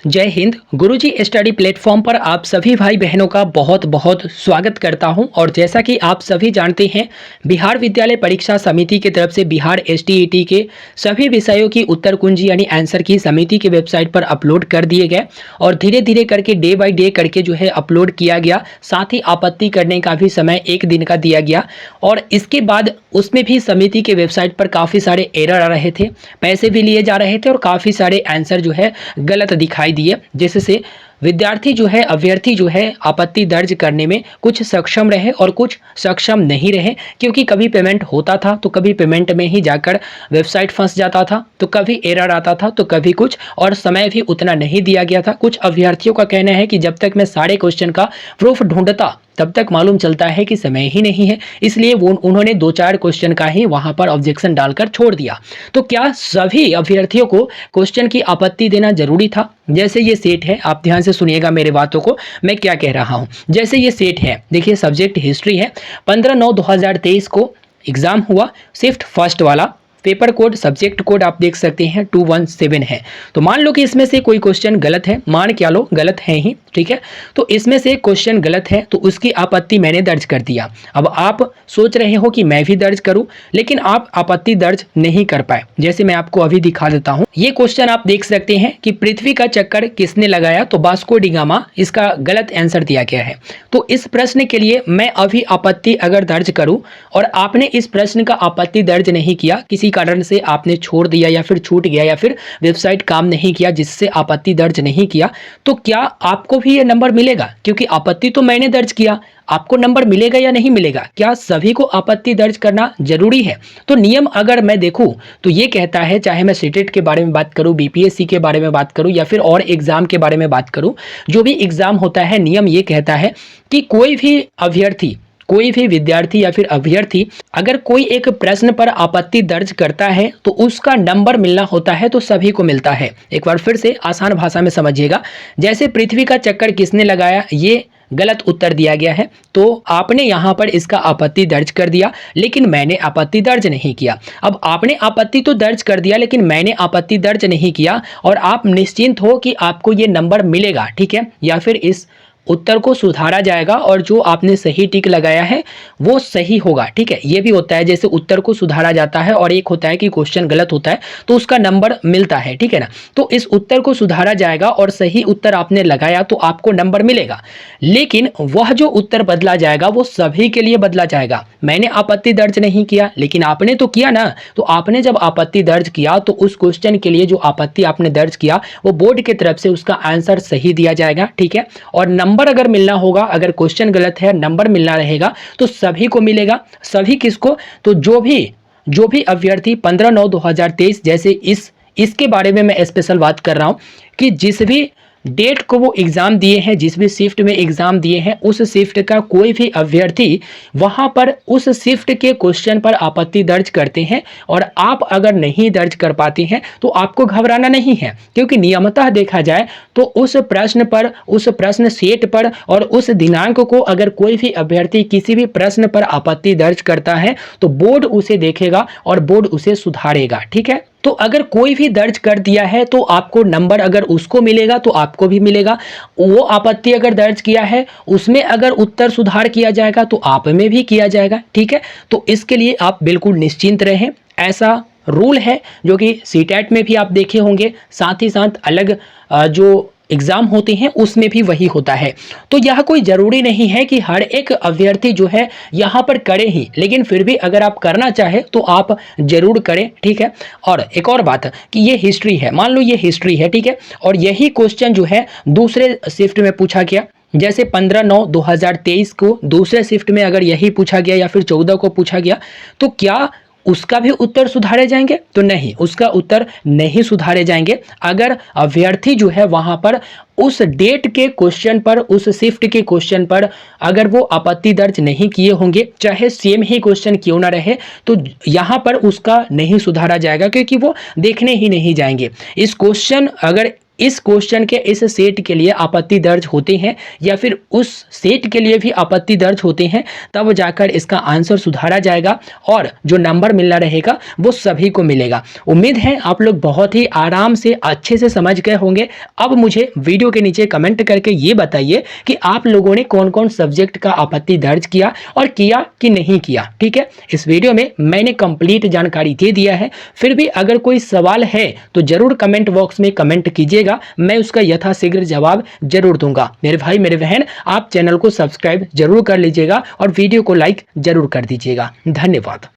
जय हिंद। गुरुजी study platform पर आप सभी भाई बहनों का बहुत बहुत स्वागत करता हूं। और जैसा कि आप सभी जानते हैं, बिहार विद्यालय परीक्षा समिति की तरफ से बिहार एसटीईटी के सभी विषयों की उत्तर कुंजी यानी आंसर की समिति की वेबसाइट पर अपलोड कर दिए गए और धीरे धीरे करके डे बाय डे करके जो है अपलोड किया गया। साथ ही आपत्ति करने का भी समय 1 दिन का दिया गया और इसके बाद उसमें भी समिति के वेबसाइट पर काफ़ी सारे एरर आ रहे थे, पैसे भी लिए जा रहे थे और काफ़ी सारे आंसर जो है गलत दिखाई दिए, जिससे विद्यार्थी जो है अभ्यर्थी जो है आपत्ति दर्ज करने में कुछ सक्षम रहे और कुछ सक्षम नहीं रहे। क्योंकि कभी पेमेंट होता था तो कभी पेमेंट में ही जाकर वेबसाइट फंस जाता था, तो कभी एरर आता था, तो कभी कुछ, और समय भी उतना नहीं दिया गया था। कुछ अभ्यर्थियों का कहना है कि जब तक मैं सारे क्वेश्चन का प्रूफ ढूंढता तब तक मालूम चलता है कि समय ही नहीं है, इसलिए वो उन्होंने 2-4 क्वेश्चन का ही वहां पर ऑब्जेक्शन डालकर छोड़ दिया। तो क्या सभी अभ्यर्थियों को क्वेश्चन की आपत्ति देना जरूरी था? जैसे ये सेट है, आप ध्यान से सुनिएगा मेरे बातों को, मैं क्या कह रहा हूं। जैसे ये सेट है, देखिए सब्जेक्ट हिस्ट्री है, 15/9/2023 को एग्जाम हुआ, शिफ्ट फर्स्ट वाला। पेपर कोड सब्जेक्ट कोड आप देख सकते हैं 217 है। तो मान लो कि इसमें से कोई क्वेश्चन गलत है, मान क्या लो गलत है ही, ठीक है। तो इसमें से क्वेश्चन गलत है तो उसकी आपत्ति मैंने दर्ज कर दिया। अब आप सोच रहे हो कि मैं भी दर्ज करूं, लेकिन आप आपत्ति दर्ज नहीं कर पाए। जैसे मैं आपको अभी दिखा देता हूं, ये क्वेश्चन आप देख सकते हैं कि पृथ्वी का चक्कर किसने लगाया, तो वास्को डी गामा इसका गलत आंसर दिया गया है। तो इस प्रश्न के लिए मैं अभी आपत्ति अगर दर्ज करूं और आपने इस प्रश्न का आपत्ति दर्ज नहीं किया, किसी कारण से आपने छोड़ दिया या फिर छूट गया या फिर वेबसाइट काम नहीं किया जिससे आपत्ति दर्ज नहीं किया, तो क्या आपको भी ये नंबर मिलेगा? क्योंकि आपत्ति तो मैंने दर्ज किया, आपको नंबर मिलेगा या नहीं मिलेगा? क्या सभी को आपत्ति दर्ज करना जरूरी है? तो नियम अगर मैं देखूं तो ये कहता है, चाहे मैं सीटेट के बारे में बात करूं, बीपीएससी के बारे में बात करूं या फिर और एग्जाम के बारे में बात करूं, जो भी एग्जाम होता है, नियम ये कहता है कि कोई भी अभ्यर्थी, कोई भी विद्यार्थी या फिर अभ्यर्थी अगर कोई एक प्रश्न पर आपत्ति दर्ज करता है तो उसका नंबर मिलना होता है, तो सभी को मिलता है। एक बार फिर से आसान भाषा में समझिएगा। जैसे पृथ्वी का चक्कर किसने लगाया, ये गलत उत्तर दिया गया है, तो आपने यहाँ पर इसका आपत्ति दर्ज कर दिया, लेकिन मैंने आपत्ति दर्ज नहीं किया। अब आपने आपत्ति तो दर्ज कर दिया, लेकिन मैंने आपत्ति दर्ज नहीं किया, और आप निश्चिंत हो कि आपको ये नंबर मिलेगा, ठीक है। या फिर इस उत्तर को सुधारा जाएगा और जो आपने सही टिक लगाया है वो सही होगा, ठीक है। ये भी होता है, जैसे उत्तर को सुधारा जाता है और एक होता है कि क्वेश्चन गलत होता है तो उसका नंबर मिलता है, ठीक है ना। तो इस उत्तर को सुधारा जाएगा और सही उत्तर आपने लगाया तो आपको नंबर मिलेगा, लेकिन वह जो उत्तर बदला जाएगा वो सभी के लिए बदला जाएगा। मैंने आपत्ति दर्ज नहीं किया, लेकिन आपने तो किया ना। तो आपने जब आपत्ति दर्ज किया तो उस क्वेश्चन के लिए जो आपत्ति आपने दर्ज किया वो बोर्ड की तरफ से उसका आंसर सही दिया जाएगा, ठीक है। और नंबर अगर मिलना होगा, अगर क्वेश्चन गलत है नंबर मिलना रहेगा तो सभी को मिलेगा। सभी किसको? तो जो भी अभ्यर्थी 15/9/2023, जैसे इसके बारे में मैं स्पेशल बात कर रहा हूं कि जिस भी डेट को वो एग्जाम दिए हैं, जिस भी शिफ्ट में एग्जाम दिए हैं, उस शिफ्ट का कोई भी अभ्यर्थी वहां पर उस शिफ्ट के क्वेश्चन पर आपत्ति दर्ज करते हैं, और आप अगर नहीं दर्ज कर पाते हैं तो आपको घबराना नहीं है। क्योंकि नियमतः देखा जाए तो उस प्रश्न पर, उस प्रश्न सेट पर और उस दिनांक को अगर कोई भी अभ्यर्थी किसी भी प्रश्न पर आपत्ति दर्ज करता है तो बोर्ड उसे देखेगा और बोर्ड उसे सुधारेगा, ठीक है। तो अगर कोई भी दर्ज कर दिया है तो आपको नंबर अगर उसको मिलेगा तो आपको भी मिलेगा। वो आपत्ति अगर दर्ज किया है उसमें अगर उत्तर सुधार किया जाएगा तो आप में भी किया जाएगा, ठीक है। तो इसके लिए आप बिल्कुल निश्चिंत रहें। ऐसा रूल है जो कि सीटेट में भी आप देखे होंगे, साथ ही साथ अलग जो एग्जाम होते हैं उसमें भी वही होता है। तो यह कोई जरूरी नहीं है कि हर एक अभ्यर्थी जो है यहाँ पर करे ही, लेकिन फिर भी अगर आप करना चाहे तो आप जरूर करें, ठीक है। और एक और बात कि ये हिस्ट्री है, मान लो ये हिस्ट्री है, ठीक है, और यही क्वेश्चन जो है दूसरे शिफ्ट में पूछा गया। जैसे 15/9/2023 को दूसरे शिफ्ट में अगर यही पूछा गया या फिर 14 को पूछा गया, तो क्या उसका भी उत्तर सुधारे जाएंगे? तो नहीं, उसका उत्तर नहीं सुधारे जाएंगे। अगर अभ्यर्थी जो है वहां पर उस डेट के क्वेश्चन पर, उस शिफ्ट के क्वेश्चन पर अगर वो आपत्ति दर्ज नहीं किए होंगे, चाहे सेम ही क्वेश्चन क्यों ना रहे, तो यहाँ पर उसका नहीं सुधारा जाएगा, क्योंकि वो देखने ही नहीं जाएंगे। इस क्वेश्चन अगर इस क्वेश्चन के इस सेट के लिए आपत्ति दर्ज होते हैं या फिर उस सेट के लिए भी आपत्ति दर्ज होते हैं, तब जाकर इसका आंसर सुधारा जाएगा और जो नंबर मिलना रहेगा वो सभी को मिलेगा। उम्मीद है आप लोग बहुत ही आराम से अच्छे से समझ गए होंगे। अब मुझे वीडियो के नीचे कमेंट करके ये बताइए कि आप लोगों ने कौन कौन सब्जेक्ट का आपत्ति दर्ज किया और किया कि नहीं किया। ठीक है, इस वीडियो में मैंने कंप्लीट जानकारी दे दिया है। फिर भी अगर कोई सवाल है तो जरूर कमेंट बॉक्स में कमेंट कीजिएगा, मैं उसका यथाशीघ्र जवाब जरूर दूंगा। मेरे भाई मेरे बहन, आप चैनल को सब्सक्राइब जरूर कर लीजिएगा और वीडियो को लाइक जरूर कर दीजिएगा। धन्यवाद।